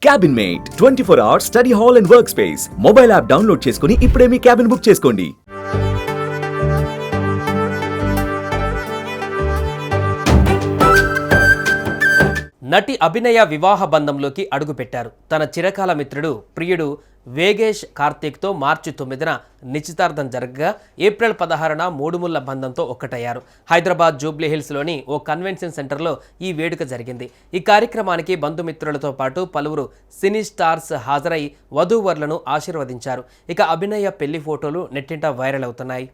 Cabin mate 24 hours study hall and work space mobile app download చేసుకుని ఇప్పుడే మీ cabin book చేసుకోండి. నటి అభినయ వివాహ బంధంలోకి అడుగుపెట్టారు. తన చిరకాల మిత్రుడు ప్రియుడు వేగేష్ కార్తీక్తో మార్చి 9న నిశ్చితార్థం జరగగా ఏప్రిల్ 16న మూడుముళ్ల బంధంతో ఒక్కటయ్యారు. హైదరాబాద్ జూబ్లీ హిల్స్లోని ఓ కన్వెన్షన్ సెంటర్లో ఈ వేడుక జరిగింది. ఈ కార్యక్రమానికి బంధుమిత్రులతో పాటు పలువురు సినీ స్టార్స్ హాజరై వధూవరులను ఆశీర్వదించారు. ఇక అభినయ పెళ్లి ఫోటోలు నెట్టింట వైరల్ అవుతున్నాయి.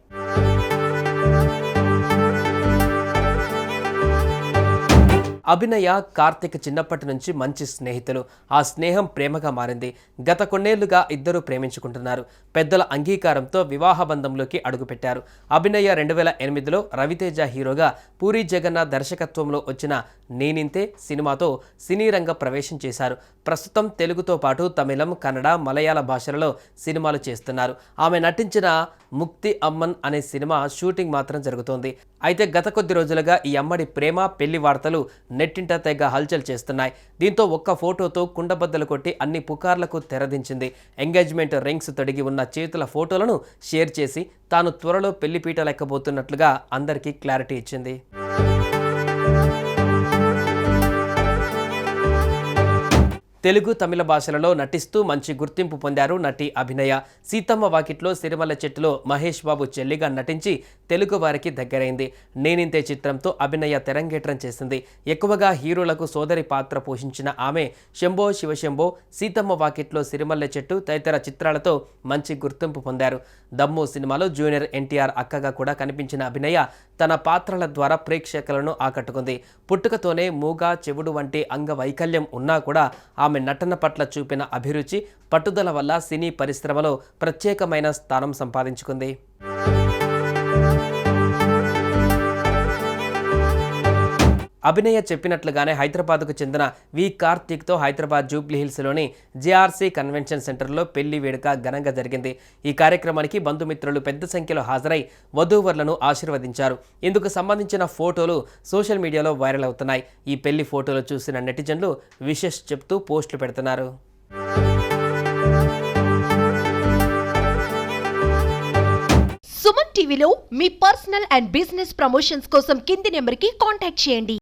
అభినయ కార్తిక్ చిన్నప్పటి నుంచి మంచి స్నేహితులు. ఆ స్నేహం ప్రేమగా మారింది. గత కొన్నేళ్లుగా ఇద్దరు ప్రేమించుకుంటున్నారు. పెద్దల అంగీకారంతో వివాహ బంధంలోకి అడుగుపెట్టారు. అభినయ 2008లో రవితేజ హీరోగా పూరి జగన్నాథ్ దర్శకత్వంలో వచ్చిన నేనింతే సినిమాతో సినీ రంగ ప్రవేశం చేశారు. ప్రస్తుతం తెలుగుతో పాటు తమిళం, కన్నడ, మలయాళ భాషలలో సినిమాలు చేస్తున్నారు. ఆమె నటించిన ముక్తి అమ్మన్ అనే సినిమా షూటింగ్ మాత్రం జరుగుతోంది. అయితే గత కొద్ది రోజులుగా ఈ అమ్మడి ప్రేమ పెళ్లి వార్తలు నెట్టింట తెగ హల్చల్ చేస్తున్నాయి. దీంతో ఒక్క ఫోటోతో కుండబద్దలు కొట్టి అన్ని పుకార్లకు తెరదించింది. ఎంగేజ్మెంట్ రింగ్స్ తొడిగి ఉన్న చేతుల ఫోటోలను షేర్ చేసి తాను త్వరలో పెళ్లిపీట లెక్కబోతున్నట్లుగా అందరికీ క్లారిటీ ఇచ్చింది. తెలుగు, తమిళ భాషలలో నటిస్తూ మంచి గుర్తింపు పొందారు నటి అభినయ. సీతమ్మ వాకిట్లో సిరిమల్ల చెట్టులో మహేష్ బాబు చెల్లిగా నటించి తెలుగు వారికి దగ్గరైంది. నేనింతే చిత్రంతో అభినయ తెరంగేట్రం చేసింది. ఎక్కువగా హీరోలకు సోదరి పాత్ర పోషించిన ఆమె శంభో శివశంభో, సీతమ్మ వాకిట్లో సిరిమల్ల చెట్టు తదితర చిత్రాలతో మంచి గుర్తింపు పొందారు. దమ్ము సినిమాలో జూనియర్ ఎన్టీఆర్ అక్కగా కూడా కనిపించిన అభినయ తన పాత్రల ద్వారా ప్రేక్షకులను ఆకట్టుకుంది. పుట్టుకతోనే మూగా, చెవుడు వంటి అంగవైకల్యం ఉన్నా కూడా ఆమె నటన పట్ల చూపిన అభిరుచి, పట్టుదల వల్ల సినీ పరిశ్రమలో ప్రత్యేకమైన స్థానం సంపాదించుకుంది. అభినయ చెప్పినట్లుగానే హైదరాబాద్కు చెందిన వి కార్తీక్తో హైదరాబాద్ జూబ్లీ హిల్స్లోని జేఆర్సీ కన్వెన్షన్ సెంటర్లో పెళ్లి వేడుక ఘనంగా జరిగింది. ఈ కార్యక్రమానికి బంధుమిత్రులు పెద్ద సంఖ్యలో హాజరై వధూవరులను ఆశీర్వదించారు. ఇందుకు సంబంధించిన ఫోటోలు సోషల్ మీడియాలో వైరల్ అవుతున్నాయి. ఈ పెళ్లి ఫోటోలు చూసిన నెటిజన్లు విషెస్ చెప్తూ పోస్టులు పెడుతున్నారు. సుమన్ టీవీలో మీ పర్సనల్ అండ్ బిజినెస్ ప్రమోషన్స్ కోసం కింది నెంబర్కి కాంటాక్ట్ చేయండి.